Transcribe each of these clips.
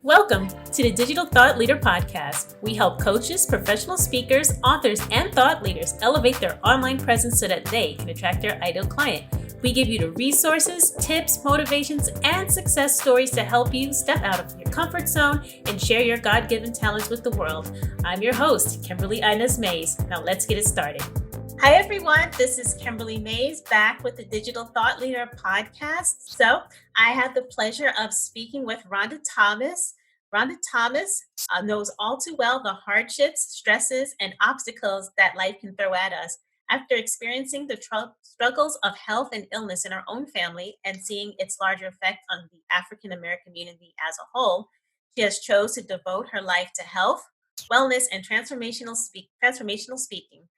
Welcome to the Digital Thought Leader Podcast. We help coaches, professional speakers, authors, and thought leaders elevate their online presence so that they can attract their ideal client. We give you the resources, tips, motivations, and success stories to help you step out of your comfort zone and share your God-given talents with the world. I'm your host, Kimberly Inez Mays. Now let's get it started. Hi, everyone. This is Kimberly Mays back with the Digital Thought Leader Podcast. So I have the pleasure of speaking with Rhonda Thomas. Rhonda Thomas knows all too well the hardships, stresses, and obstacles that life can throw at us. After experiencing the struggles of health and illness in her own family and seeing its larger effect on the African American community as a whole, she has chosen to devote her life to health, wellness, and transformational speaking.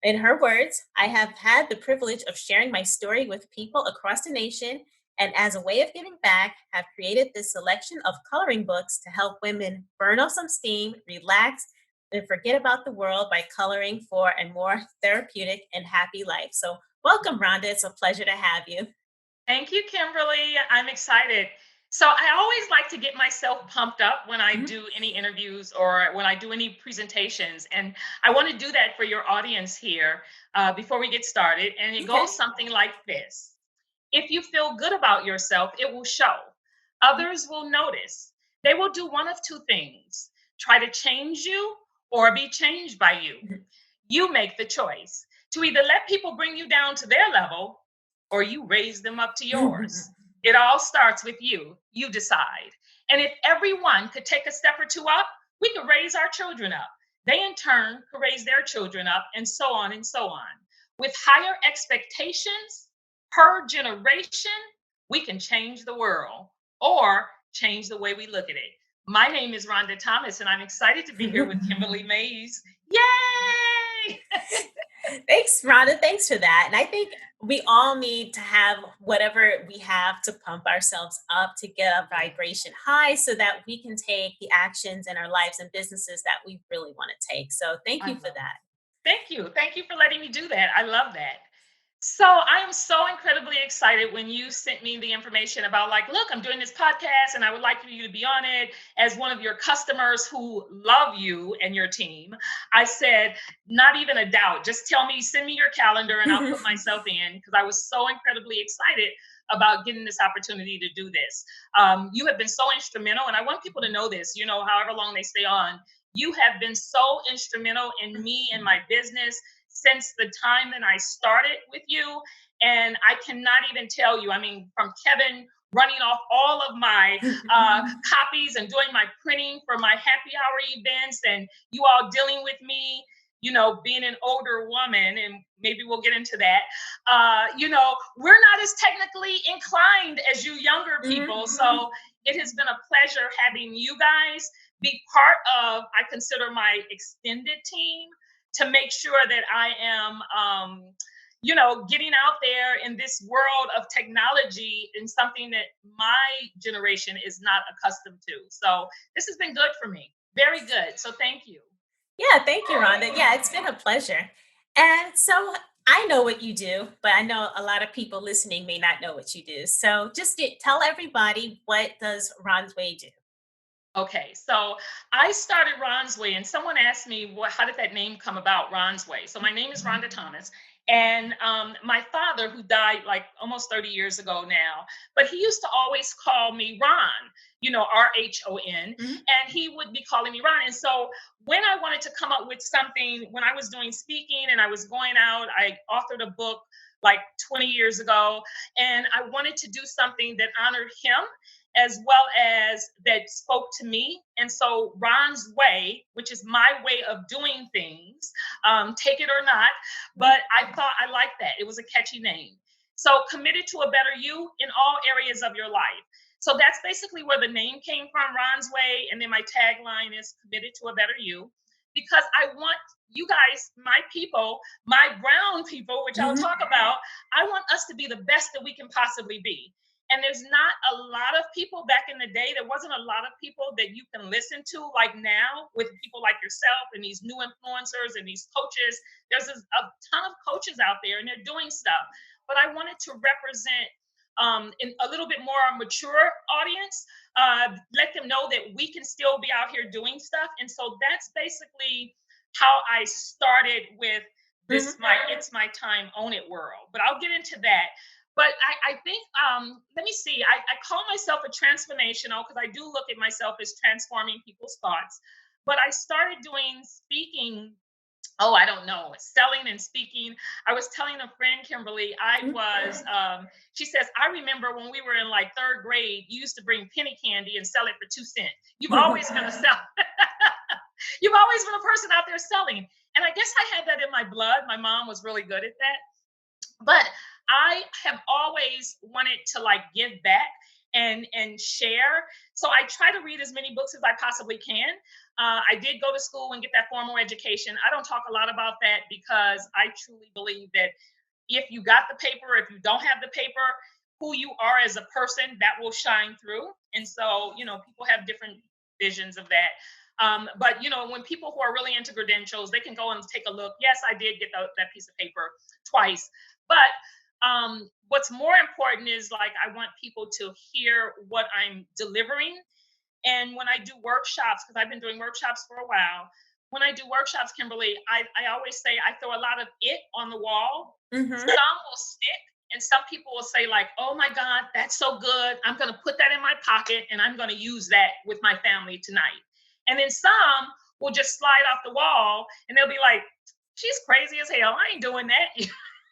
In her words, I have had the privilege of sharing my story with people across the nation, and as a way of giving back, have created this selection of coloring books to help women burn off some steam, relax, and forget about the world by coloring for a more therapeutic and happy life. So, welcome, Rhonda. It's a pleasure to have you. Thank you, Kimberly. I'm excited. So I always like to get myself pumped up when I Mhm. do any interviews or when I do any presentations. And I want to do that for your audience here before we get started. And it Okay. goes something like this. If you feel good about yourself, it will show. Others will notice. They will do one of two things: try to change you or be changed by you. You make the choice to either let people bring you down to their level or you raise them up to yours. It all starts with you. You decide. And if everyone could take a step or two up, we could raise our children up. They, in turn, could raise their children up, and so on and so on. With higher expectations per generation, we can change the world or change the way we look at it. My name is Rhonda Thomas, and I'm excited to be here with Kimberly Mays. Yay! Thanks, Rhonda. Thanks for that. And I think we all need to have whatever we have to pump ourselves up to get a vibration high so that we can take the actions in our lives and businesses that we really want to take. So thank I you for love that. Thank you. Thank you for letting me do that. I love that. So I am so incredibly excited when you sent me the information about, like, look, I'm doing this podcast and I would like for you to be on it as one of your customers who love you and your team. I said, not even a doubt. Just tell me, send me your calendar and I'll put myself in, because I was so incredibly excited about getting this opportunity to do this. You have been so instrumental, and I want people to know this, however long they stay on. You have been so instrumental in me and my business since the time that I started with you. And I cannot even tell you, I mean, from Kevin running off all of my copies and doing my printing for my happy hour events, and you all dealing with me, being an older woman, and maybe we'll get into that. We're not as technically inclined as you younger people. So it has been a pleasure having you guys be part of, I consider, my extended team, to make sure that I am, getting out there in this world of technology in something that my generation is not accustomed to. So this has been good for me. Very good. So thank you. Yeah, thank you, Rhonda. Yeah, it's been a pleasure. And so I know what you do, but I know a lot of people listening may not know what you do. So just tell everybody, what does Rhons'way do? Okay, so I started Rhons'way, and someone asked me, how did that name come about, Rhons'way? So my name is Rhonda Thomas, and my father, who died like almost 30 years ago now, but he used to always call me Ron, Rhon, Mhm. and he would be calling me Ron. And so when I wanted to come up with something, when I was doing speaking and I was going out, I authored a book like 20 years ago, and I wanted to do something that honored him as well as that spoke to me. And so Ron's Way, which is my way of doing things, take it or not, but I thought I liked that. It was a catchy name. So committed to a better you in all areas of your life. So that's basically where the name came from, Ron's Way. And then my tagline is committed to a better you, because I want you guys, my people, my brown people, which I'll talk about, I want us to be the best that we can possibly be. And there's not a lot of people back in the day. There wasn't a lot of people that you can listen to like now, with people like yourself and these new influencers and these coaches. There's a ton of coaches out there and they're doing stuff. But I wanted to represent in a little bit more mature audience, let them know that we can still be out here doing stuff. And so that's basically how I started with this it's my time, own it world. But I'll get into that. But I think let me see, I call myself a transformational because I do look at myself as transforming people's thoughts. But I started doing speaking. Oh, I don't know. Selling and speaking. I was telling a friend, Kimberly, she says, I remember when we were in like third grade, you used to bring penny candy and sell it for 2 cents. You've always been a sell. You've always been a person out there selling. And I guess I had that in my blood. My mom was really good at that. But I have always wanted to like give back and share. So I try to read as many books as I possibly can. I did go to school and get that formal education. I don't talk a lot about that because I truly believe that if you got the paper, if you don't have the paper, who you are as a person, that will shine through. And so, people have different visions of that. But when people who are really into credentials, they can go and take a look. Yes, I did get that piece of paper twice. But what's more important is like I want people to hear what I'm delivering. And when I do workshops, because I've been doing workshops for a while, when I do workshops, Kimberly, I always say I throw a lot of it on the wall. Some will stick, and some people will say like, "Oh my God, that's so good! I'm going to put that in my pocket, and I'm going to use that with my family tonight." And then some will just slide off the wall, and they'll be like, "She's crazy as hell. I ain't doing that."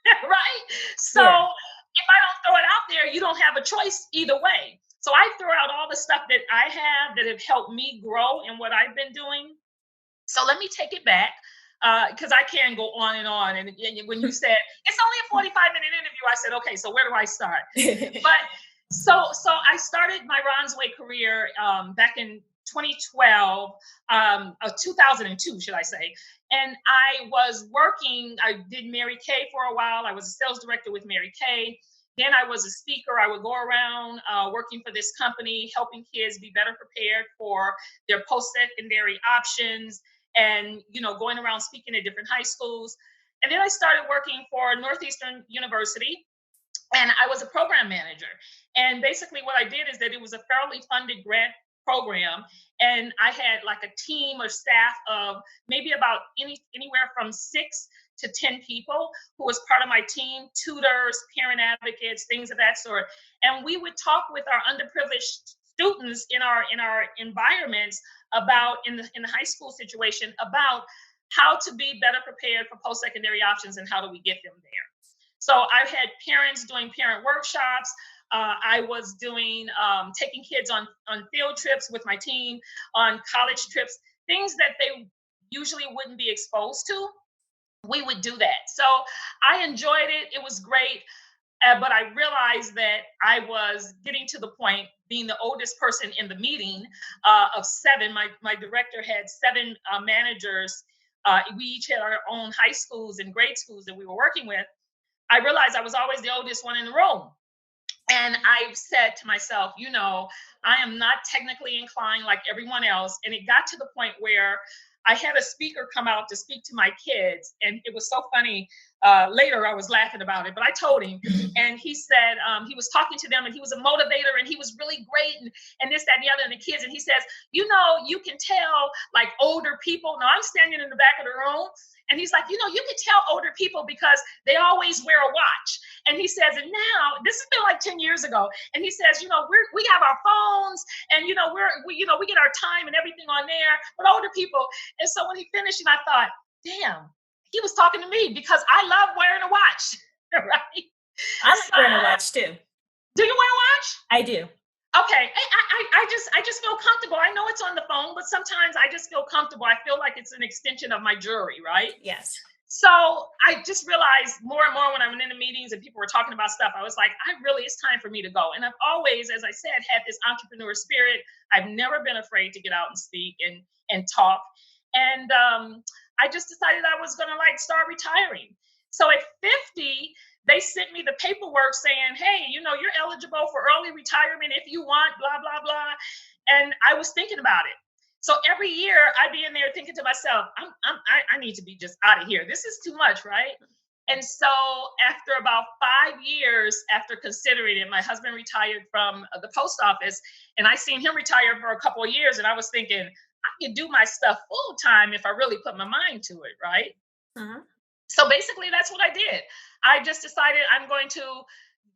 Right? So if I don't throw it out there, you don't have a choice either way. So I throw out all the stuff that I have that have helped me grow in what I've been doing. So let me take it back because I can go on and on. And when you said it's only a 45-minute interview, I said, okay, so where do I start? But so I started my Rhons'way career back in 2012, 2002, should I say. And I was working, I did Mary Kay for a while. I was a sales director with Mary Kay. Then I was a speaker. I would go around working for this company, helping kids be better prepared for their post-secondary options and, going around speaking at different high schools. And then I started working for Northeastern University, and I was a program manager. And basically what I did is that it was a federally funded grant program. And I had like a team or staff of maybe about anywhere from 6 to 10 people who was part of my team, tutors, parent advocates, things of that sort. And we would talk with our underprivileged students in our environments about in the high school situation about how to be better prepared for post-secondary options and how do we get them there. So I had parents doing parent workshops. I was doing taking kids on field trips with my team, on college trips, things that they usually wouldn't be exposed to. We would do that. So I enjoyed it. It was great. But I realized that I was getting to the point, being the oldest person in the meeting of 7. My director had 7 managers. We each had our own high schools and grade schools that we were working with. I realized I was always the oldest one in the room. And I said to myself, I am not technically inclined like everyone else. And it got to the point where I had a speaker come out to speak to my kids. And it was so funny. Later, I was laughing about it, but I told him. And he said he was talking to them and he was a motivator and he was really great and this, that, and the other. And the kids, and he says, you can tell like older people. Now, I'm standing in the back of the room. And he's like, you can tell older people because they always wear a watch. And he says, and now this has been like 10 years ago. And he says, we have our phones and, we get our time and everything on there, but older people. And so when he finished, and I thought, damn, he was talking to me because I love wearing a watch, right? I like wearing a watch too. Do you wear a watch? I do. Okay, I just feel comfortable. I know it's on the phone, but sometimes I just feel comfortable. I feel like it's an extension of my jewelry, right? Yes. So I just realized more and more when I'm in the meetings and people were talking about stuff, I was like, it's time for me to go. And I've always, as I said, had this entrepreneur spirit. I've never been afraid to get out and speak and talk. And I just decided I was going to start retiring. So at 50, they sent me the paperwork saying, hey, you're eligible for early retirement if you want, blah, blah, blah. And I was thinking about it. So every year I'd be in there thinking to myself, I need to be just out of here. This is too much, right? And so after about 5 years after considering it, my husband retired from the post office, and I seen him retire for a couple of years, and I was thinking, I could do my stuff full time if I really put my mind to it, right? Uh-huh. So basically that's what I did. I just decided I'm going to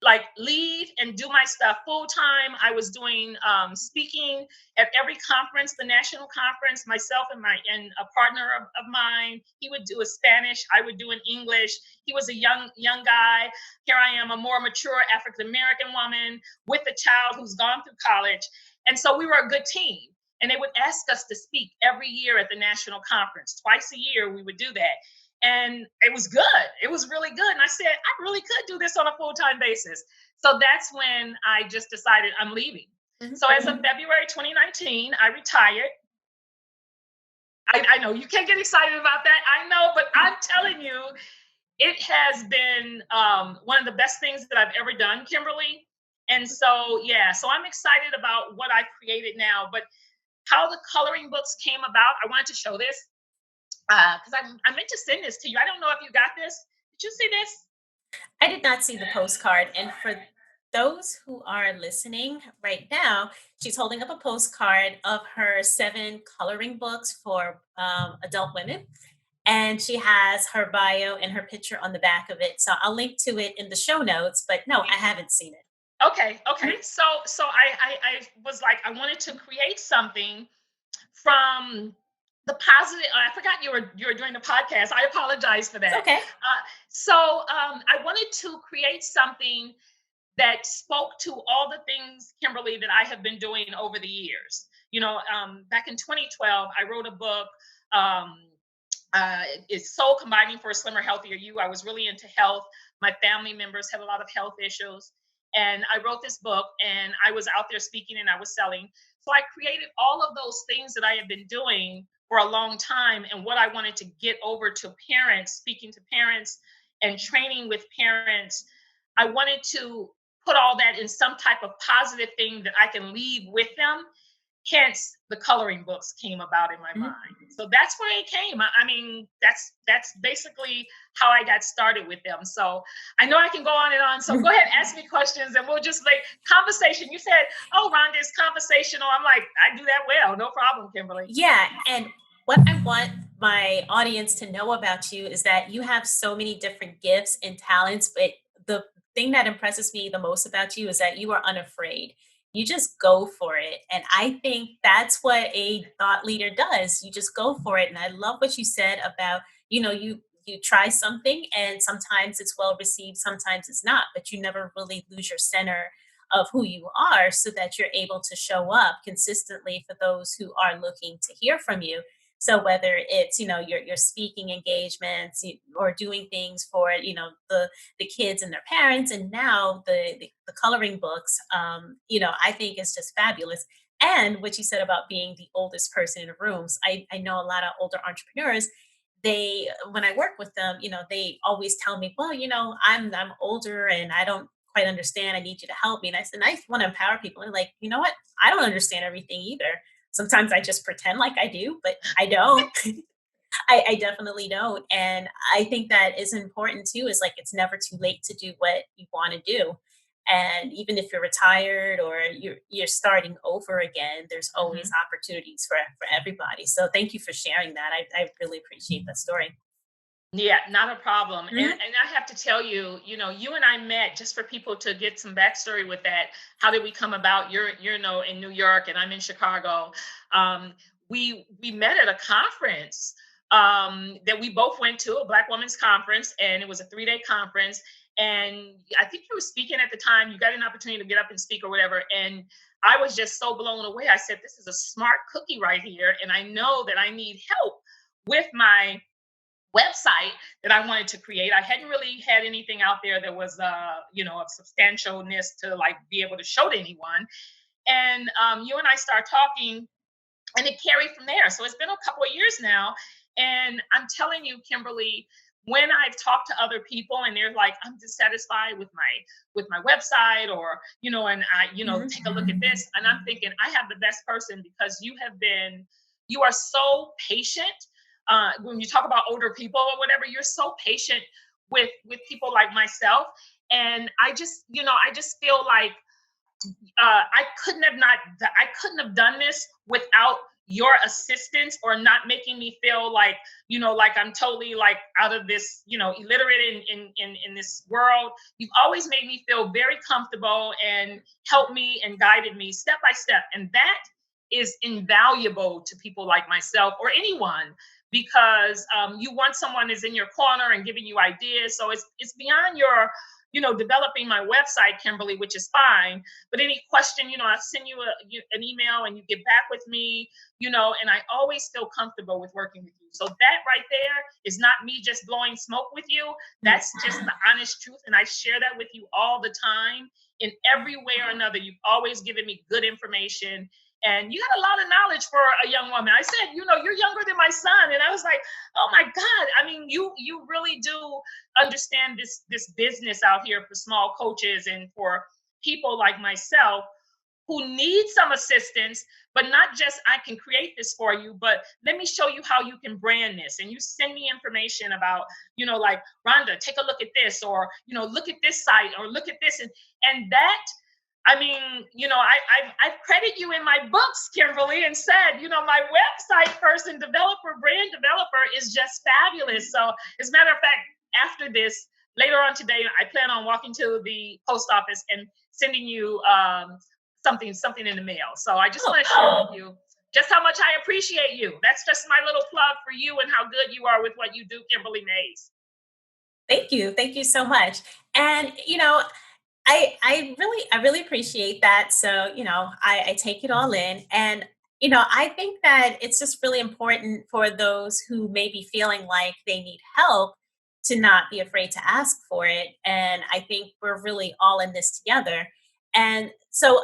like leave and do my stuff full time. I was doing speaking at every conference, the national conference. Myself and a partner of mine, he would do a Spanish, I would do an English. He was a young guy. Here I am, a more mature African American woman with a child who's gone through college, and so we were a good team. And they would ask us to speak every year at the national conference. Twice a year, we would do that, and it was good. It was really good. And I said, I really could do this on a full-time basis. So that's when I just decided I'm leaving. Mhm. So as of February 2019, I retired. I know you can't get excited about that. I know, but I'm telling you, it has been one of the best things that I've ever done, Kimberly. And so, yeah, so I'm excited about what I've created now. But how the coloring books came about, I wanted to show this because I meant to send this to you. I don't know if you got this. Did you see this? I did not see the postcard. And for those who are listening right now, she's holding up a postcard of her 7 coloring books for adult women. And she has her bio and her picture on the back of it. So I'll link to it in the show notes. But no, I haven't seen it. Okay, okay. So I was like, I wanted to create something from the positive. I forgot you were doing the podcast. I apologize for It's that. okay. I wanted to create something that spoke to all the things, Kimberly, that I have been doing over the years. Back in 2012, I wrote a book. Um, it's Soul Combining for a Slimmer, Healthier You. I was really into health. My family members had a lot of health issues. And I wrote this book, and I was out there speaking and I was selling. So I created all of those things that I had been doing for a long time, and what I wanted to get over to parents, speaking to parents and training with parents. I wanted to put all that in some type of positive thing that I can leave with them. Hence, the coloring books came about in my Mhm. mind. So that's where it came. I mean, that's basically how I got started with them. So I know I can go on and on. So go ahead, ask me questions, and we'll just make conversation. You said, "Oh, Rhonda, it's conversational." I'm like, I do that well, no problem, Kimberly. Yeah, and what I want my audience to know about you is that you have so many different gifts and talents, but the thing that impresses me the most about you is that you are unafraid. You just go for it. And I think that's what a thought leader does. You just go for it. And I love what you said about, you try something and sometimes it's well received, sometimes it's not, but you never really lose your center of who you are so that you're able to show up consistently for those who are looking to hear from you. So whether it's your speaking engagements or doing things for the kids and their parents, and now the coloring books, I think is just fabulous. And what you said about being the oldest person in the rooms, I know a lot of older entrepreneurs. They When I work with them, they always tell me, well, I'm older and I don't quite understand. I need you to help me. And I said, I want to empower people. And like, you know what? I don't understand everything either. Sometimes I just pretend like I do, but I don't. I definitely don't. And I think that is important too, is like it's never too late to do what you want to do. And even if you're retired or you're starting over again, there's always Mhm. opportunities for everybody. So thank you for sharing that. I really appreciate that story. Yeah, not a problem. And Mhm. I have to tell you, you and I met, just for people to get some backstory with that. How did we come about? You're in New York and I'm in Chicago. We met at a conference that we both went to, a Black Women's Conference, and it was a 3-day conference. And I think you were speaking at the time. You got an opportunity to get up and speak or whatever. And I was just so blown away. I said, "This is a smart cookie right here, and I know that I need help with my website that I wanted to create." I hadn't really had anything out there that was, of substantialness to like be able to show to anyone. And you and I start talking, and it carried from there. So it's been a couple of years now, and I'm telling you, Kimberly, when I've talked to other people and they're like, "I'm dissatisfied with my website," or and I, Mhm. take a look at this, and I'm thinking, I have the best person, because you are so patient. When you talk about older people or whatever, you're so patient with people like myself. And I just feel like I couldn't have done this without your assistance, or not making me feel like, like I'm totally like out of this, illiterate in this world. You've always made me feel very comfortable and helped me and guided me step by step. And that is invaluable to people like myself or anyone, because you want someone is in your corner and giving you ideas. So it's beyond your, developing my website, Kimberly, which is fine. But any question, I send you an email and you get back with me, and I always feel comfortable with working with you. So that right there is not me just blowing smoke with you. That's just the honest truth. And I share that with you all the time. In every way or another, you've always given me good information. And you got a lot of knowledge for a young woman. I said, you're younger than my son. And I was like, oh my God. I mean, you really do understand this business out here for small coaches and for people like myself who need some assistance, but not just I can create this for you, but let me show you how you can brand this. And you send me information about, like, Rhonda, take a look at this, or, look at this site, or look at this. And that, I mean, I've credited you in my books, Kimberly, and said, my website person, developer, brand developer is just fabulous. So as a matter of fact, after this, later on today, I plan on walking to the post office and sending you something in the mail. So I just want to share with you just how much I appreciate you. That's just my little plug for you and how good you are with what you do, Kimberly Mays. Thank you. Thank you so much. And I really appreciate that. So, I take it all in. And, I think that it's just really important for those who may be feeling like they need help to not be afraid to ask for it. And I think we're really all in this together. And so,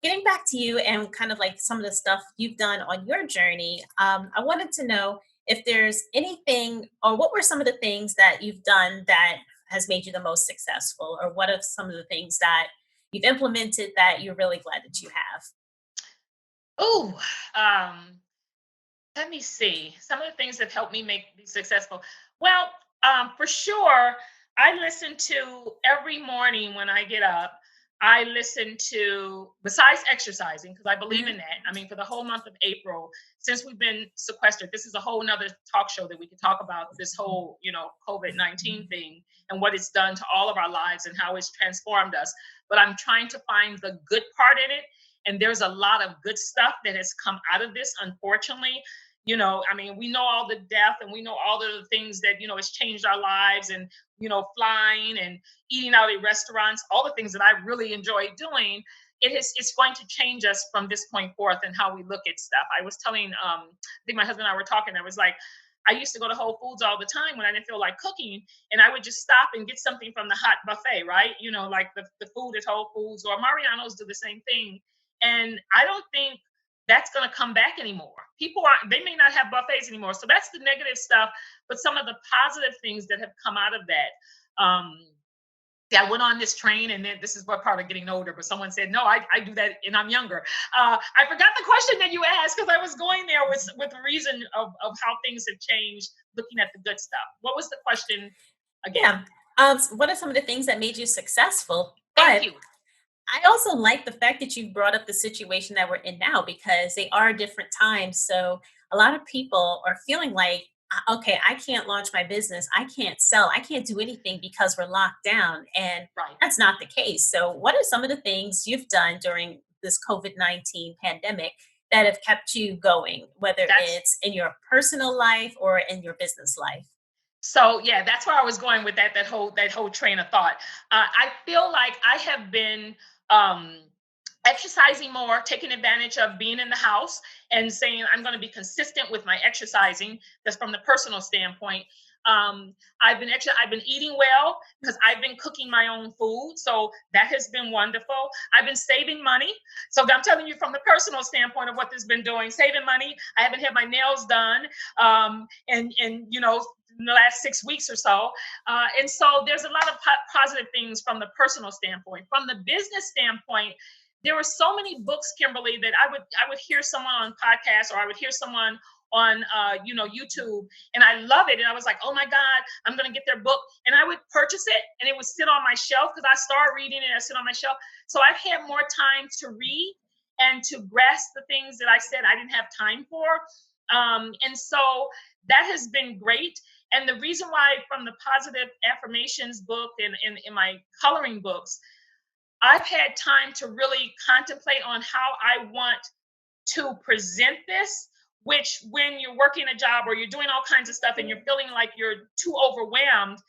getting back to you and kind of like some of the stuff you've done on your journey, I wanted to know if there's anything, or what were some of the things that you've done that has made you the most successful, or what are some of the things that you've implemented that you're really glad that you have? Oh, um, let me see. Some of the things that helped me be successful. Well, for sure, I listen to every morning when I get up. I listen to, besides exercising, because I believe in Mhm. that. I mean, for the whole month of April, since we've been sequestered, this is a whole nother talk show that we could talk about this whole, COVID-19 thing and what it's done to all of our lives and how it's transformed us. But I'm trying to find the good part in it. And there's a lot of good stuff that has come out of this, unfortunately. I mean, we know all the death and we know all the things that, it's changed our lives, and, flying and eating out at restaurants, all the things that I really enjoy doing. It's going to change us from this point forth and how we look at stuff. I was telling, I think my husband and I were talking, I was like, I used to go to Whole Foods all the time when I didn't feel like cooking, and I would just stop and get something from the hot buffet, right? Like the food at Whole Foods, or Mariano's do the same thing. And I don't think that's going to come back anymore. People aren't, they may not have buffets anymore. So that's the negative stuff. But some of the positive things that have come out of that. Yeah, I went on this train, and then this is what part of getting older, but someone said, no, I do that and I'm younger. I forgot the question that you asked, because I was going there with the reason of how things have changed, looking at the good stuff. What was the question again? Yeah. What are some of the things that made you successful? Thank But you. I also like the fact that you brought up the situation that we're in now, because they are different times. So a lot of people are feeling like, okay, I can't launch my business. I can't sell. I can't do anything because we're locked down. And Right. that's not the case. So, what are some of the things you've done during this COVID-19 pandemic that have kept you going, whether That's it's in your personal life or in your business life? So yeah, that's where I was going with that whole train of thought. I feel like I have been um, exercising more, taking advantage of being in the house, and saying I'm going to be consistent with my exercising. That's from the personal standpoint. I've been eating well because I've been cooking my own food, so that has been wonderful. I've been saving money, so I'm telling you from the personal standpoint of what this has been doing, saving money. I haven't had my nails done, and in the last 6 weeks or so. And so there's a lot of positive things from the personal standpoint. From the business standpoint, there were so many books, Kimberly, that I would hear someone on podcasts, or I would hear someone on YouTube, and I love it. And I was like, oh my God, I'm gonna get their book. And I would purchase it and it would sit on my shelf because I start reading it and I sit on my shelf. So I've had more time to read and to grasp the things that I said I didn't have time for. And so that has been great. And the reason why, from the positive affirmations book and in my coloring books, I've had time to really contemplate on how I want to present this, which when you're working a job or you're doing all kinds of stuff and you're feeling like you're too overwhelmed,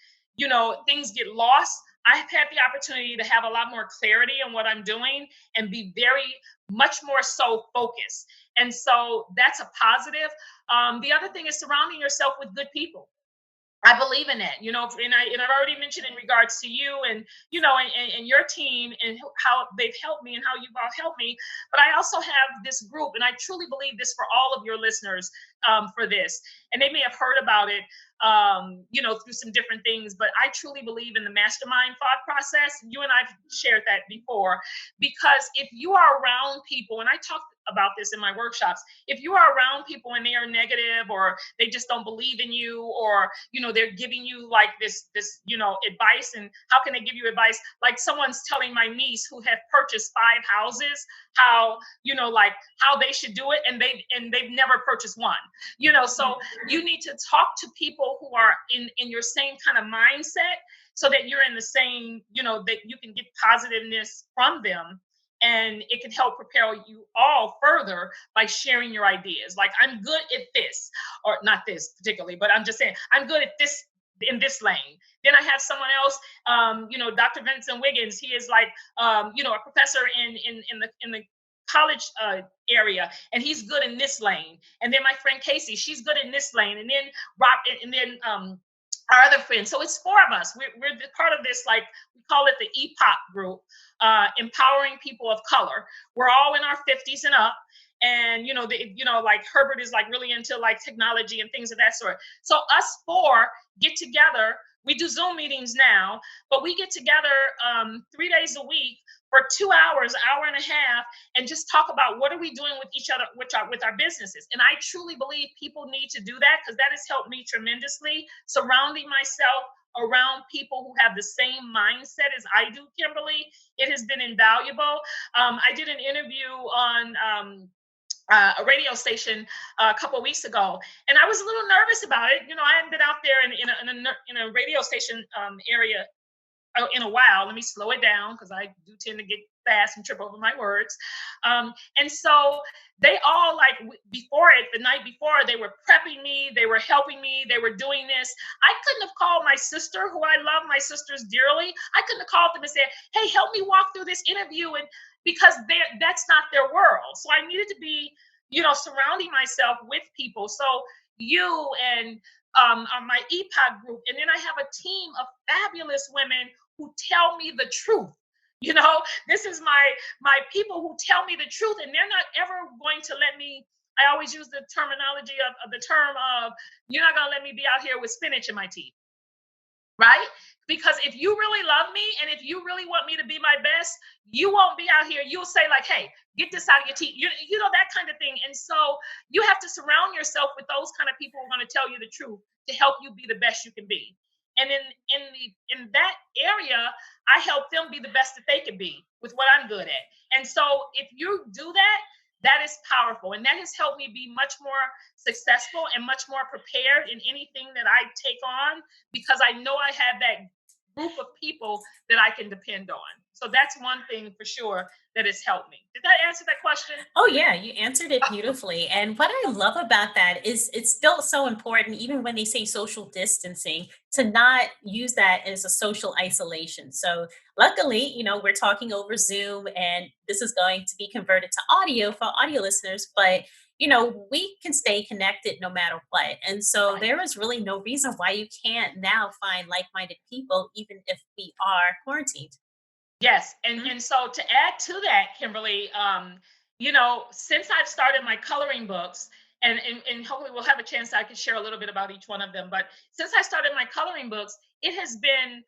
things get lost. I've had the opportunity to have a lot more clarity on what I'm doing and be very much more so focused. And so that's a positive. The other thing is surrounding yourself with good people. I believe in that, and I've already mentioned in regards to you and and your team and how they've helped me and how you've all helped me. But I also have this group, and I truly believe this for all of your listeners, for this. And they may have heard about it, through some different things. But I truly believe in the mastermind thought process. You and I've shared that before, because if you are around people, and I talk about this in my workshops, if you are around people and they are negative, or they just don't believe in you, or they're giving you like this advice. And how can they give you advice? Like someone's telling my niece, who had purchased 5 houses, how like how they should do it, and they've never purchased one. So you need to talk to people who are in your same kind of mindset, so that you're in the same, that you can get positiveness from them, and it can help prepare you all further by sharing your ideas. Like, I'm good at this, or not this particularly, but I'm just saying I'm good at this in this lane. Then I have someone else, Dr. Vincent Wiggins. He is like, a professor in the college area, and he's good in this lane. And then my friend Casey, she's good in this lane. And then Rob, and then our other friends. So it's 4 of us. We're part of this, like we call it the EPOC group, empowering people of color. We're all in our 50s and up. And like Herbert is like really into like technology and things of that sort. So us 4 get together. We do Zoom meetings now, but we get together 3 days a week for 2 hours, hour and a half, and just talk about what are we doing with each other, with our businesses. And I truly believe people need to do that, because that has helped me tremendously, surrounding myself around people who have the same mindset as I do, Kimberly. It has been invaluable. I did an interview on a radio station a couple of weeks ago, and I was a little nervous about it. I hadn't been out there in a radio station area in a while. Let me slow it down, because I do tend to get fast and trip over my words. And so they all, like, before it, the night before, they were prepping me, they were helping me, they were doing this. I couldn't have called my sister, who I love my sisters dearly. I couldn't have called them and said, hey, help me walk through this interview. And because that's not their world. So I needed to be, surrounding myself with people. So you and my EPOC group. And then I have a team of fabulous women who tell me the truth. This is my people who tell me the truth, and they're not ever going to let me. I always use the terminology of the term of, you're not going to let me be out here with spinach in my teeth, right? Because if you really love me, and if you really want me to be my best, you won't be out here. You'll say like, hey, get this out of your teeth. That kind of thing. And so you have to surround yourself with those kind of people who are going to tell you the truth, to help you be the best you can be. And in that area, I help them be the best that they can be with what I'm good at. And so if you do that, that is powerful. And that has helped me be much more successful and much more prepared in anything that I take on, because I know I have that group of people that I can depend on. So that's one thing for sure that has helped me. Did that answer that question? Oh, yeah, you answered it beautifully. And what I love about that is it's still so important, even when they say social distancing, to not use that as a social isolation. So, luckily, we're talking over Zoom, and this is going to be converted to audio for audio listeners. But we can stay connected no matter what. And so Right. there is really no reason why you can't now find like minded people, even if we are quarantined. Yes, and Mhm. and so to add to that, Kimberly, since I've started my coloring books, and hopefully we'll have a chance I can share a little bit about each one of them. But since I started my coloring books, it has been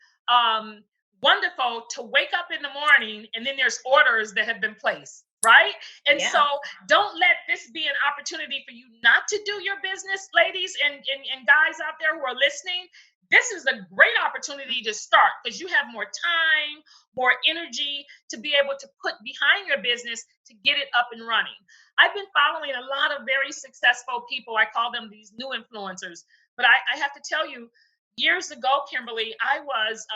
wonderful to wake up in the morning, and then there's orders that have been placed. right? And so Yeah. don't let this be an opportunity for you not to do your business, ladies and guys out there who are listening. This is a great opportunity to start because you have more time, more energy to be able to put behind your business to get it up and running. I've been following a lot of very successful people. I call them these new influencers. But I have to tell you, years ago, Kimberly, I was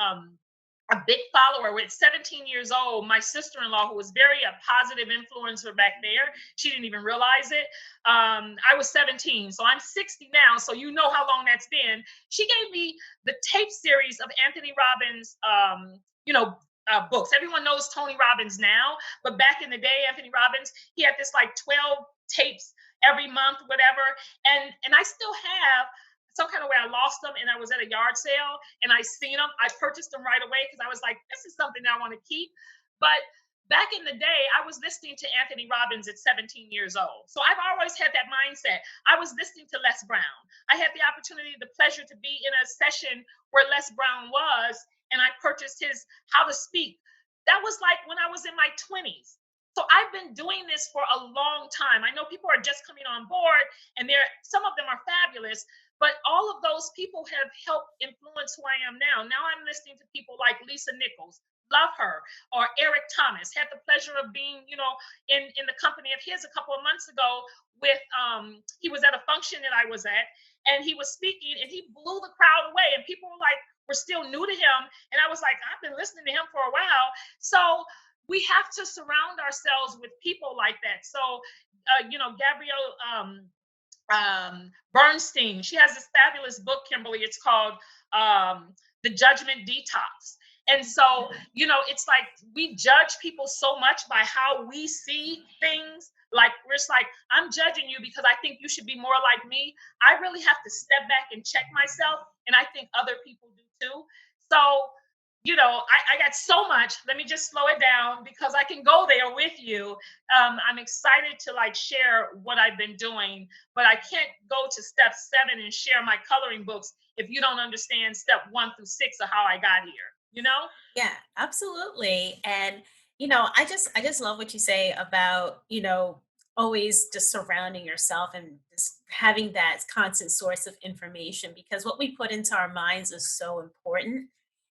a big follower. At 17 years old, my sister-in-law, who was very a positive influencer back there, she didn't even realize it. I was 17, so I'm 60 now, so you know how long that's been. She gave me the tape series of Anthony Robbins, books. Everyone knows Tony Robbins now, but back in the day, Anthony Robbins, he had this like 12 tapes every month, whatever. And I still have some kind of way. I lost them and I was at a yard sale and I seen them. I purchased them right away because I was like, this is something I want to keep. But back in the day, I was listening to Anthony Robbins at 17 years old. So I've always had that mindset. I was listening to Les Brown. I had the opportunity, the pleasure to be in a session where Les Brown was, and I purchased his How to Speak. That was like when I was in my 20s. So I've been doing this for a long time. I know people are just coming on board and some of them are fabulous, but all of those people have helped influence who I am now. Now I'm listening to people like Lisa Nichols, love her, or Eric Thomas. Had the pleasure of being, in the company of his a couple of months ago with, he was at a function that I was at, and he was speaking, and he blew the crowd away, and people were still new to him, and I was like, I've been listening to him for a while. So we have to surround ourselves with people like that. So, Gabrielle Bernstein. She has this fabulous book, Kimberly. It's called The Judgment Detox. And so, it's like we judge people so much by how we see things. Like, we're just like, I'm judging you because I think you should be more like me. I really have to step back and check myself. And I think other people do too. So, I got so much. Let me just slow it down because I can go there with you. I'm excited to share what I've been doing, but I can't go to step 7 and share my coloring books if you don't understand step 1 through 6 of how I got here. Yeah, absolutely. And I just love what you say about, always just surrounding yourself and just having that constant source of information, because what we put into our minds is so important.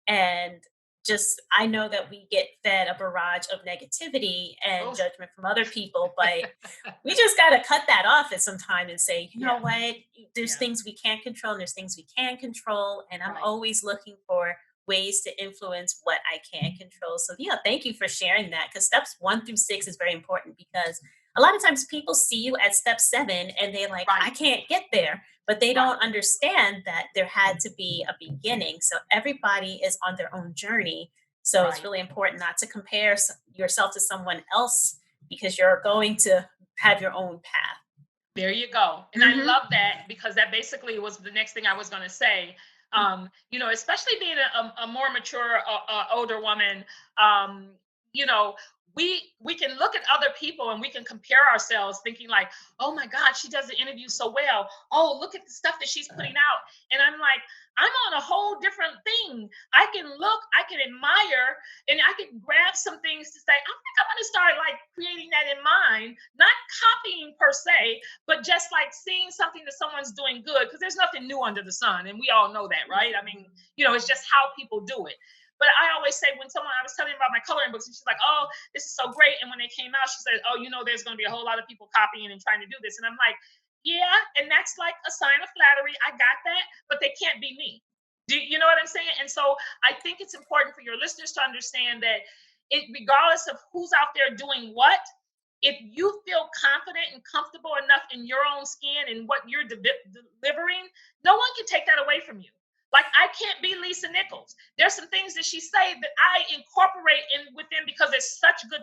And just I know that we get fed a barrage of negativity and Oh, judgment from other people, but we just got to cut that off at some time and say, you know yeah, what, there's yeah, things we can't control and there's things we can control. And I'm right. always looking for ways to influence what I can control. So, yeah, thank you for sharing that, because steps 1 through 6 is very important, because a lot of times people see you at step 7 and they're like, I Right, can't get there, but they right, don't understand that there had to be a beginning. So everybody is on their own journey. So it's right. really important not to compare yourself to someone else, because you're going to have your own path. There you go. And I Hmm. love that because that basically was the next thing I was going to say. Especially being a more mature, older woman, um, you know, we can look at other people and we can compare ourselves, thinking like, oh my God, she does the interview so well. Oh, look at the stuff that she's putting out. And I'm like, I'm on a whole different thing. I can look, I can admire, and I can grab some things to say, I think I'm going to start creating that in mine, not copying per se, but just seeing something that someone's doing good, because there's nothing new under the sun, and we all know that, right? I mean, it's just how people do it. But I always say, when I was telling her about my coloring books, and she's like, oh, this is so great. And when they came out, she said, oh, there's going to be a whole lot of people copying and trying to do this. And I'm like, yeah, and that's like a sign of flattery. I got that, but they can't be me. Do you know what I'm saying? And so I think it's important for your listeners to understand that regardless of who's out there doing what, if you feel confident and comfortable enough in your own skin and what you're delivering, no one can take that away from you. Like, I can't be Lisa Nichols. There's some things that she say that I incorporate in within because it's such good,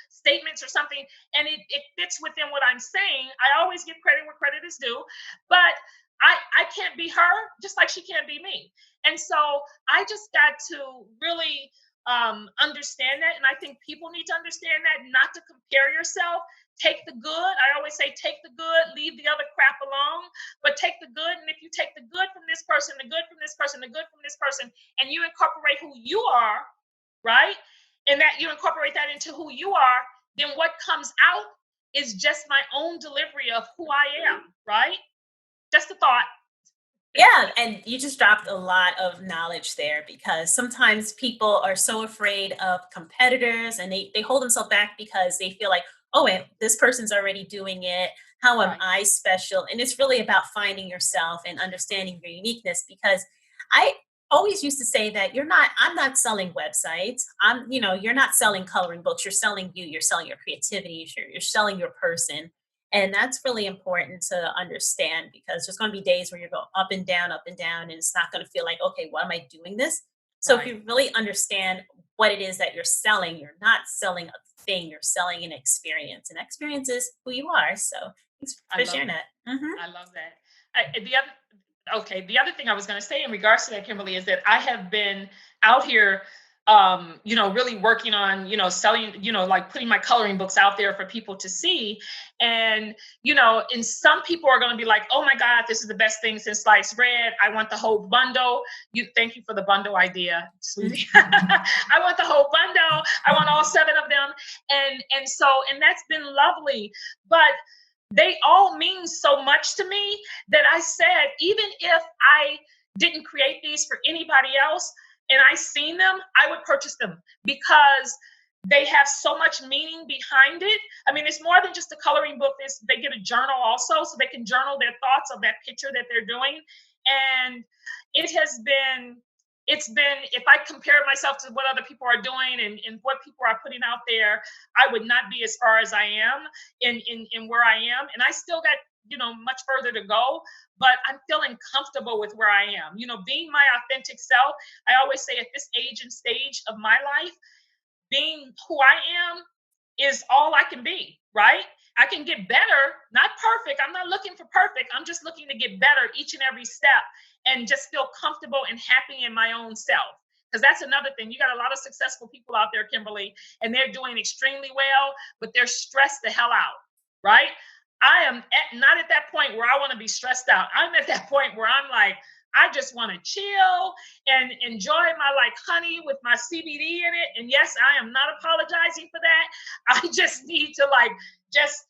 statements or something, and it fits within what I'm saying. I always give credit where credit is due, but I can't be her just like she can't be me. And so I just got to really understand that. And I think people need to understand that, not to compare yourself. Take the good. I always say, take the good, leave the other crap alone, but take the good. And if you take the good from this person, the good from this person, the good from this person, and you incorporate who you are, right? And that you incorporate that into who you are, then what comes out is just my own delivery of who I am, right? Just a thought. Yeah, and you just dropped a lot of knowledge there because sometimes people are so afraid of competitors and they hold themselves back because they feel like, oh, this person's already doing it. How am Right, I special? And it's really about finding yourself and understanding your uniqueness because I always used to say that I'm not selling websites. You're not selling coloring books. You're selling you, you're selling your creativity, you're selling your person, and that's really important to understand because there's going to be days where you go up and down, and it's not going to feel like, okay, why am I doing this? So if right. you really understand what it is that you're selling, you're not selling a thing, you're selling an experience. And experience is who you are. So thanks I for love sharing that. that. Hmm. I love that. The other, okay, the other thing I was going to say in regards to that, Kimberly, is that I have been out here, really working on, selling, like putting my coloring books out there for people to see. And, and some people are going to be like, oh my God, this is the best thing since sliced bread. I want the whole bundle. Thank you for the bundle idea, sweetie. I want the whole bundle. I want all 7 of them. And that's been lovely. But they all mean so much to me that I said, even if I didn't create these for anybody else and I seen them, I would purchase them because they have so much meaning behind it. I mean, it's more than just a coloring book. They get a journal also, so they can journal their thoughts of that picture that they're doing. And it has been, it's been, if I compare myself to what other people are doing and what people are putting out there, I would not be as far as I am in where I am. And I still got, much further to go, but I'm feeling comfortable with where I am. Being my authentic self. I always say at this age and stage of my life, being who I am is all I can be, right? I can get better, not perfect. I'm not looking for perfect. I'm just looking to get better each and every step and just feel comfortable and happy in my own self. Because that's another thing. You got a lot of successful people out there, Kimberly, and they're doing extremely well, but they're stressed the hell out, right? I am not at that point where I want to be stressed out. I'm at that point where I'm like, I just want to chill and enjoy my like honey with my CBD in it. And yes, I am not apologizing for that. I just need to like just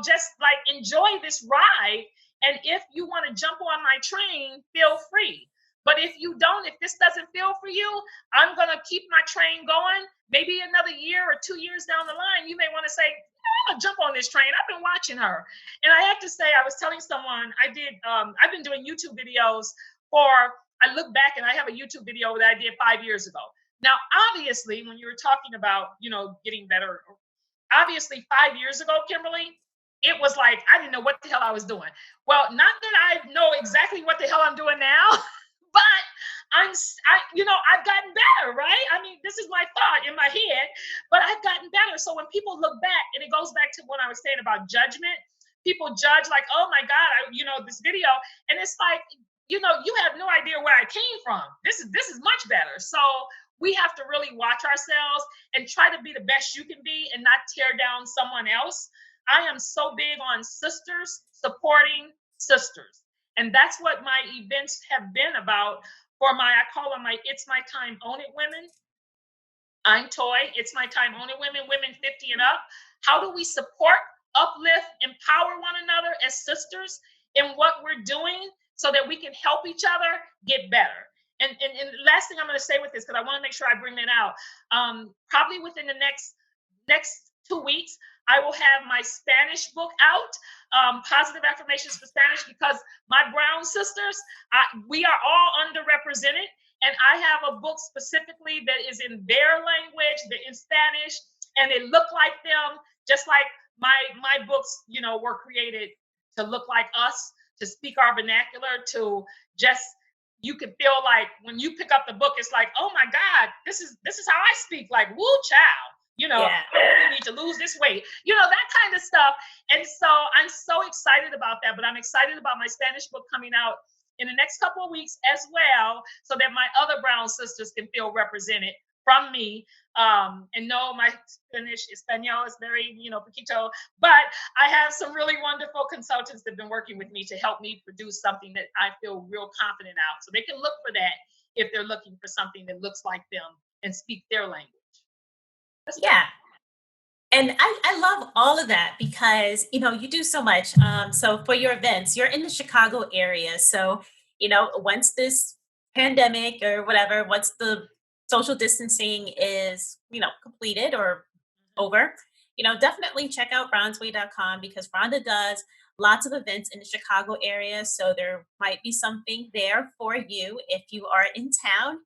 just like enjoy this ride. And if you want to jump on my train, feel free. But if you don't, if this doesn't feel for you, I'm gonna keep my train going. Maybe another year or 2 years down the line, you may want to say, I'm gonna jump on this train. I've been watching her. And I have to say, I was telling someone I've been doing YouTube videos for, I look back and I have a YouTube video that I did 5 years ago. Now, obviously, when you were talking about, getting better, obviously 5 years ago, Kimberly, it was like I didn't know what the hell I was doing. Well, not that I know exactly what the hell I'm doing now, but I've gotten better, right? I mean, this is my thought in my head, but I've gotten better. So when people look back, and it goes back to what I was saying about judgment, people judge like, oh my God, this video, and it's like, you have no idea where I came from. This is much better. So we have to really watch ourselves and try to be the best you can be and not tear down someone else. I am so big on sisters supporting sisters. And that's what my events have been about for I call them my It's My Time Own It women. I'm Toy. It's my time. Own It women, women 50 and up. How do we support, uplift, empower one another as sisters in what we're doing so that we can help each other get better? And the last thing I'm going to say with this, because I want to make sure I bring that out, probably within the next 2 weeks, I will have my Spanish book out, Positive Affirmations for Spanish, because my brown sisters, we are all underrepresented. And I have a book specifically that is in their language, in Spanish, and they look like them, just like my books, were created to look like us, to speak our vernacular, to just you can feel like when you pick up the book, it's like, oh my God, this is how I speak, like woo child. Yeah. I need to lose this weight, that kind of stuff. And so I'm so excited about that. But I'm excited about my Spanish book coming out in the next couple of weeks as well, so that my other brown sisters can feel represented from me. And no, my Espanol is very, poquito, but I have some really wonderful consultants that have been working with me to help me produce something that I feel real confident out. So they can look for that if they're looking for something that looks like them and speak their language. That's Yeah. And I love all of that because, you do so much. So for your events, you're in the Chicago area. So, once this pandemic or whatever, once the social distancing is, completed or over, definitely check out Rhons'way.com because Rhonda does lots of events in the Chicago area. So there might be something there for you if you are in town.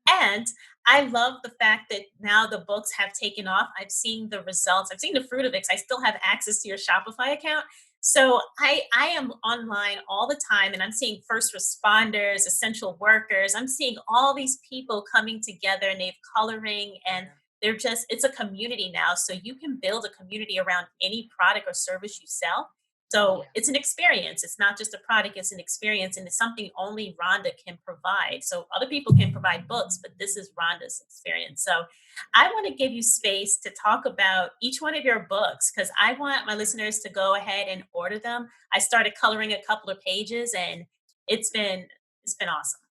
And I love the fact that now the books have taken off. I've seen the results. I've seen the fruit of it 'cause I still have access to your Shopify account. So I am online all the time and I'm seeing first responders, essential workers. I'm seeing all these people coming together and they've coloring and they're just it's a community now. So you can build a community around any product or service you sell. So Yeah. it's an experience. It's not just a product, it's an experience, and it's something only Rhonda can provide. So other people can provide books, but this is Rhonda's experience. So I want to give you space to talk about each one of your books because I want my listeners to go ahead and order them. I started coloring a couple of pages and it's been it's been awesome.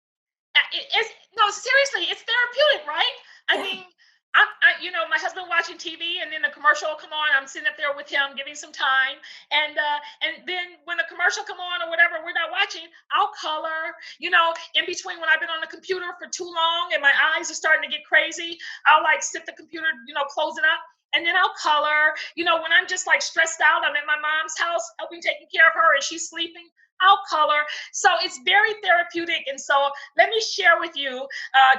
It's no, seriously, it's therapeutic, right? I Yeah. mean, my husband watching TV, and then the commercial will come on. I'm sitting up there with him, giving some time, and then when the commercial come on or whatever, we're not watching. I'll color, in between when I've been on the computer for too long and my eyes are starting to get crazy. I'll like sit the computer, close it up. And then I'll color, when I'm just like stressed out, I'm at my mom's house helping taking care of her and she's sleeping. I'll color. So it's very therapeutic. And so let me share with you,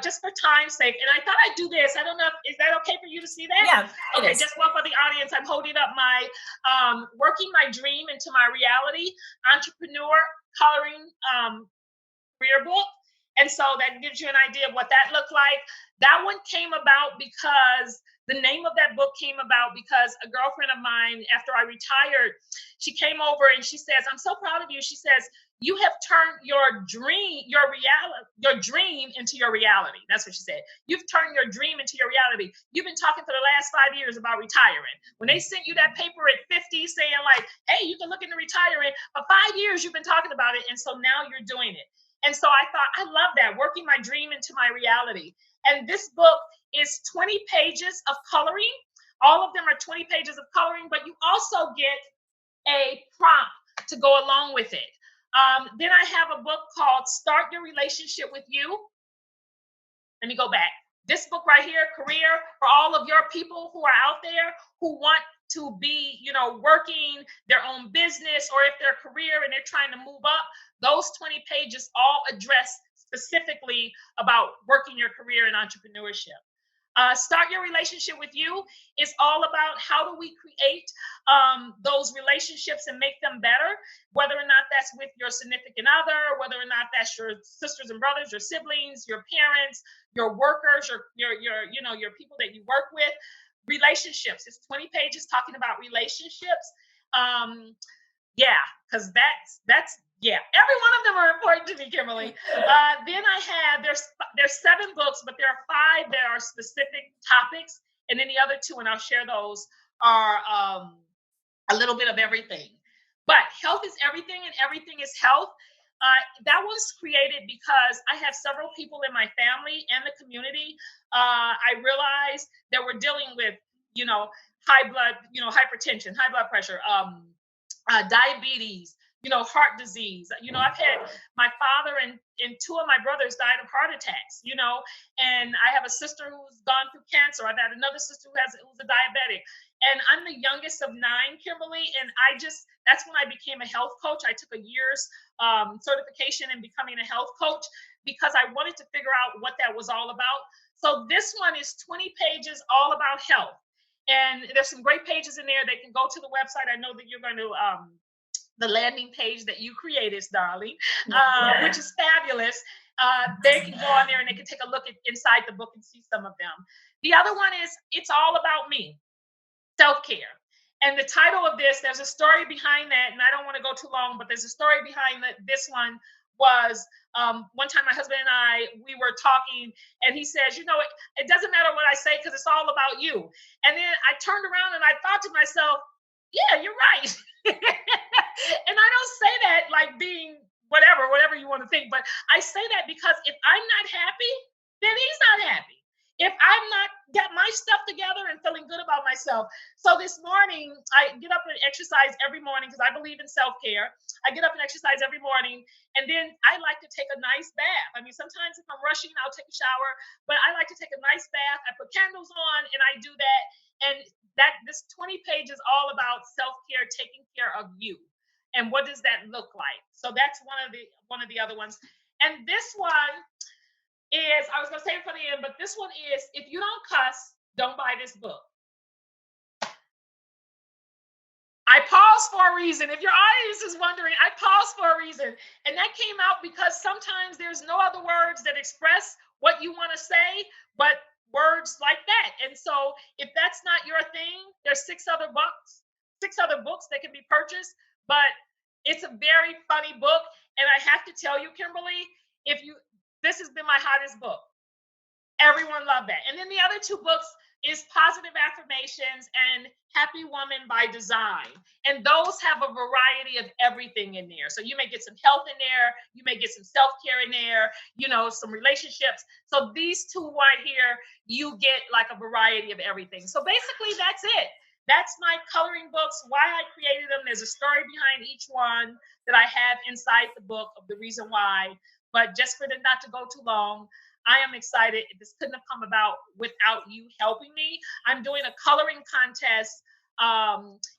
just for time's sake. And I thought I'd do this. I don't know, is that okay for you to see that? Yeah, it Okay, is. just one for the audience. I'm holding up my Working My Dream into My Reality Entrepreneur Coloring career book. And so that gives you an idea of what that looked like. That one came about because the name of that book came about because a girlfriend of mine, after I retired, she came over and she says, "I'm so proud of you." She says, "You have turned your dream, your dream into your reality." That's what she said. "You've turned your dream into your reality. You've been talking for the last 5 years about retiring. When they sent you that paper at 50 saying like, hey, you can look into retiring, for 5 years you've been talking about it. And so now you're doing it." And so I thought, I love that, working my dream into my reality. And this book is 20 pages of coloring. All of them are 20 pages of coloring, but you also get a prompt to go along with it. Then I have a book called Start Your Relationship with You. Let me go back. This book right here, Career, for all of your people who are out there who want to be, working their own business, or if their career and they're trying to move up, those 20 pages all address specifically about working your career in entrepreneurship. Start Your Relationship with You is all about how do we create those relationships and make them better, whether or not that's with your significant other, whether or not that's your sisters and brothers, your siblings, your parents, your workers, your people that you work with. Relationships. It's 20 pages talking about relationships. Um, yeah, because that's yeah. Every one of them are important to me, Kimberly. Then I have there's 7 books, but there are 5 that are specific topics, and then the other 2, and I'll share those, are a little bit of everything. But health is everything, and everything is health. That was created because I have several people in my family and the community. I realized that we're dealing with, high blood, hypertension, high blood pressure, diabetes, heart disease. I've had my father and 2 of my brothers died of heart attacks, and I have a sister who's gone through cancer. I've had another sister who's a diabetic. And I'm the youngest of 9, Kimberly. And that's when I became a health coach. I took a year's certification in becoming a health coach because I wanted to figure out what that was all about. So this one is 20 pages all about health. And there's some great pages in there. They can go to the website. I know that you're going to, the landing page that you created, darling, which is fabulous. They can go on there and they can take a look inside the book and see some of them. The other one is It's All About Me, Self-Care. And the title of this, there's a story behind that, and I don't want to go too long, but there's a story behind this one. Was one time my husband and I, we were talking, and he says, it doesn't matter what I say because it's all about you. And then I turned around and I thought to myself, yeah, you're right. And I don't say that like being whatever you want to think, but I say that because if I'm not happy, then he's not happy. if I'm not got my stuff together and feeling good about myself. So this morning, I get up and exercise every morning because I believe in self-care. I get up and exercise every morning, and then I like to take a nice bath. I mean, sometimes if I'm rushing, I'll take a shower, but I like to take a nice bath. I put candles on and I do that. And that this 20 page is all about self-care, taking care of you. And what does that look like? So that's one of the other ones. And this one is, I was gonna say it for the end, but this one is, if you don't cuss, don't buy this book. I paused for a reason. If your audience is wondering, I paused for a reason. And that came out because sometimes there's no other words that express what you want to say, but words like that. And so if that's not your thing, there's six other books that can be purchased, but it's a very funny book. And I have to tell you, Kimberly, if you this has been my hottest book. Everyone loved that. And then the other two books is Positive Affirmations and Happy Woman by Design. And those have a variety of everything in there. So you may get some health in there, you may get some self-care in there, some relationships. So these two right here, you get like a variety of everything. So basically that's it. That's my coloring books, why I created them. There's a story behind each one that I have inside the book of the reason why. But just for them not to go too long, I am excited. This couldn't have come about without you helping me. I'm doing a coloring contest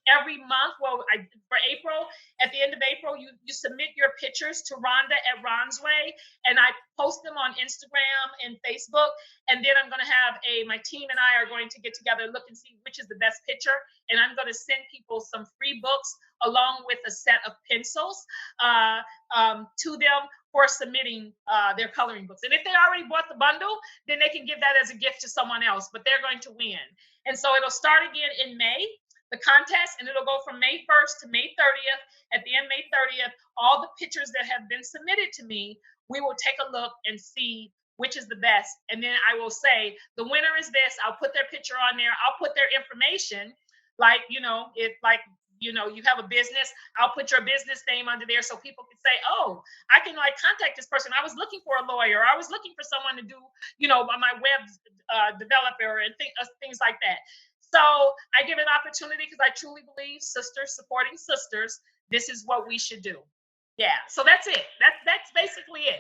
every month. Well, for April, at the end of April, you submit your pictures to Rhonda at Rhons'way, and I post them on Instagram and Facebook. And then I'm going to have my team and I are going to get together, look and see which is the best picture. And I'm going to send people some free books along with a set of pencils to them for submitting their coloring books. And if they already bought the bundle, then they can give that as a gift to someone else, but they're going to win. And so it'll start again in May, the contest, and it'll go from May 1st to May 30th. At the end of May 30th, all the pictures that have been submitted to me, we will take a look and see which is the best. And then I will say, the winner is this. I'll put their picture on there. I'll put their information, like, you have a business, I'll put your business name under there so people can say, oh, I can contact this person. I was looking for a lawyer. I was looking for someone to do, my web developer and things like that. So I give an opportunity because I truly believe sisters supporting sisters, this is what we should do. Yeah. So that's it. That's basically it.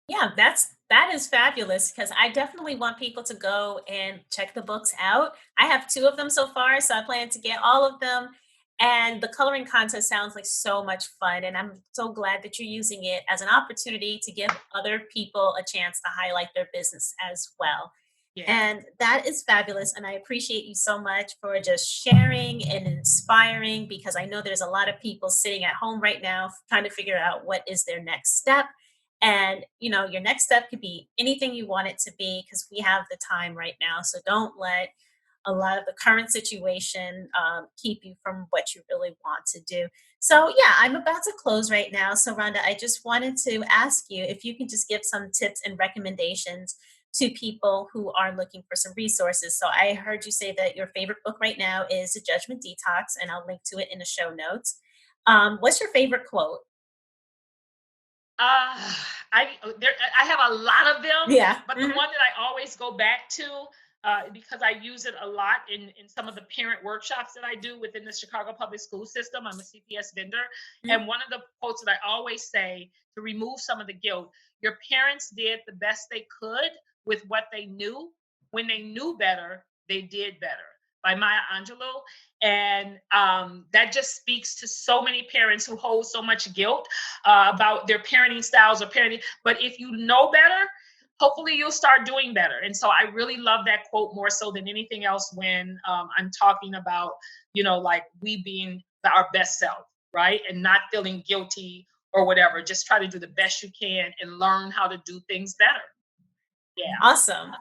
Yeah, that is fabulous because I definitely want people to go and check the books out. I have two of them so far, so I plan to get all of them. And the coloring contest sounds like so much fun, and I'm so glad that you're using it as an opportunity to give other people a chance to highlight their business as well. Yeah. And that is fabulous. And I appreciate you so much for just sharing and inspiring because I know there's a lot of people sitting at home right now trying to figure out what is their next step. And, your next step could be anything you want it to be because we have the time right now. So don't let a lot of the current situation keep you from what you really want to do. So, yeah, I'm about to close right now. So, Rhonda, I just wanted to ask you if you can just give some tips and recommendations to people who are looking for some resources. So, I heard you say that your favorite book right now is The Judgment Detox, and I'll link to it in the show notes. What's your favorite quote? Uh, I have a lot of them, Yeah. but the one that I always go back to, because I use it a lot in some of the parent workshops that I do within the Chicago public school system. I'm a CPS vendor. Mhm. And one of the quotes that I always say to remove some of the guilt, your parents did the best they could with what they knew. When they knew better, they did better, by Maya Angelou. And that just speaks to so many parents who hold so much guilt about their parenting styles or parenting. But if you know better, hopefully you'll start doing better. And so I really love that quote more so than anything else when I'm talking about, like we being our best self, right? And not feeling guilty or whatever. Just try to do the best you can and learn how to do things better. Yeah. Awesome.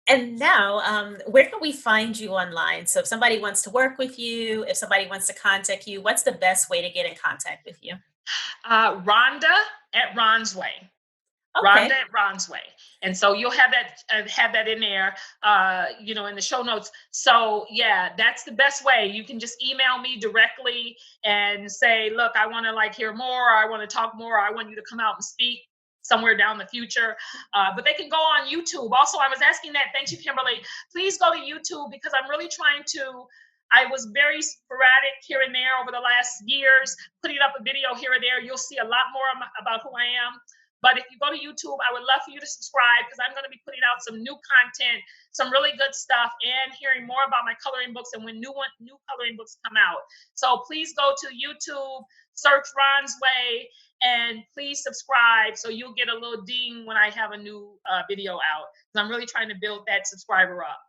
And now, where can we find you online? So if somebody wants to work with you, if somebody wants to contact you, what's the best way to get in contact with you? Rhonda at Rhons'way. Rhonda Okay. at Rhons'way. And so you'll have that in there, in the show notes. So yeah, that's the best way. You can just email me directly and say, look, I want to hear more, or I want to talk more, or I want you to come out and speak. somewhere down the future. But they can go on YouTube. Also, I was asking that. Thank you, Kimberly. Please go to YouTube because I'm really trying to. I was very sporadic here and there over the last years, putting up a video here or there. You'll see a lot more about who I am. But if you go to YouTube, I would love for you to subscribe because I'm going to be putting out some new content, some really good stuff, and hearing more about my coloring books and when new coloring books come out. So please go to YouTube, search Rhons'way, and please subscribe so you'll get a little ding when I have a new video out. Because I'm really trying to build that subscriber up.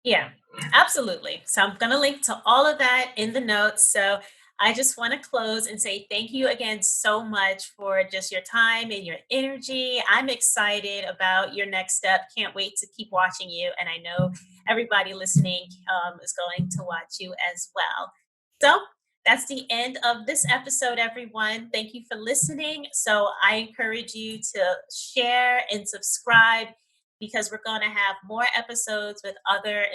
Yeah, absolutely. So I'm going to link to all of that in the notes. So I just want to close and say thank you again so much for just your time and your energy. I'm excited about your next step. Can't wait to keep watching you. And I know everybody listening is going to watch you as well. So that's the end of this episode, everyone. Thank you for listening. So I encourage you to share and subscribe because we're going to have more episodes with other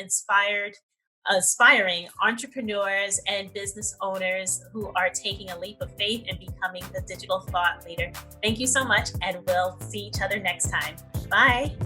aspiring entrepreneurs and business owners who are taking a leap of faith and becoming the digital thought leader. Thank you so much, and we'll see each other next time. Bye.